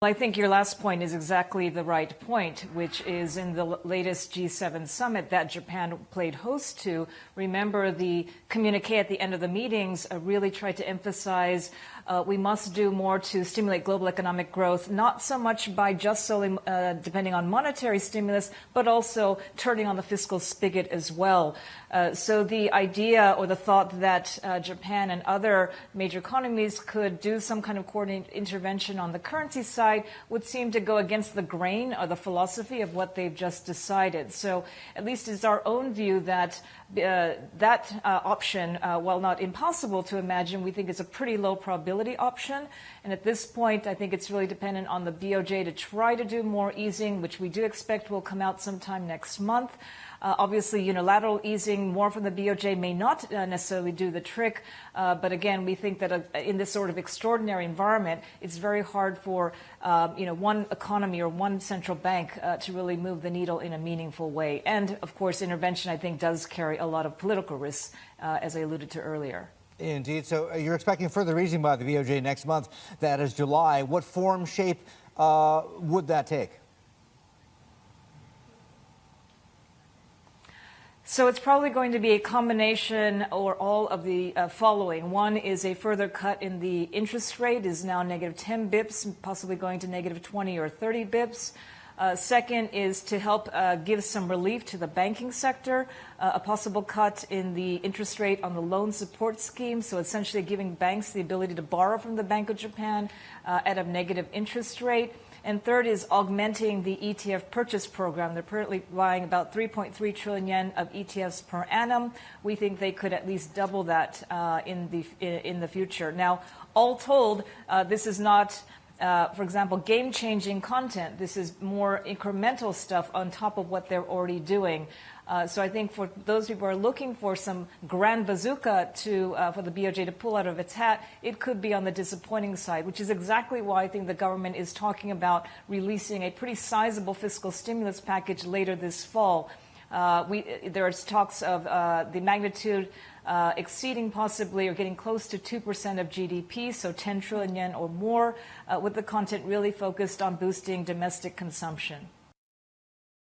Well, I think your last point is exactly the right point, which is in the latest G7 summit that Japan played host to. Remember, the communique at the end of the meetings really tried to emphasize we must do more to stimulate global economic growth, not so much by just solely depending on monetary stimulus, but also turning on the fiscal spigot as well. So the idea or the thought that Japan and other major economies could do some kind of coordinated intervention on the currency side would seem to go against the grain or the philosophy of what they've just decided. So at least it's our own view that that option, while not impossible to imagine, we think is a pretty low probability option. And at this point, I think it's really dependent on the BOJ to try to do more easing, which we do expect will come out sometime next month. Obviously, unilateral easing more from the BOJ may not necessarily do the trick. But again, we think that in this sort of extraordinary environment, it's very hard for one economy or one central bank to really move the needle in a meaningful way. And of course, intervention, I think, does carry a lot of political risks, as I alluded to earlier. Indeed. So you're expecting further easing by the BOJ next month. That is July. What form, shape would that take? So it's probably going to be a combination or all of the following. One is a further cut in the interest rate, is now negative 10 bips, possibly going to negative 20 or 30 bips. Second is to help give some relief to the banking sector, a possible cut in the interest rate on the loan support scheme, so essentially giving banks the ability to borrow from the Bank of Japan at a negative interest rate. And third is augmenting the ETF purchase program. They're currently buying about 3.3 trillion yen of ETFs per annum. We think they could at least double that in the future. Now, all told, this is not, for example, game-changing content. This is more incremental stuff on top of what they're already doing. So I think for those people who are looking for some grand bazooka for the BOJ to pull out of its hat, it could be on the disappointing side, which is exactly why I think the government is talking about releasing a pretty sizable fiscal stimulus package later this fall. There are talks of the magnitude exceeding possibly or getting close to 2% of GDP, so 10 trillion yen or more, with the content really focused on boosting domestic consumption.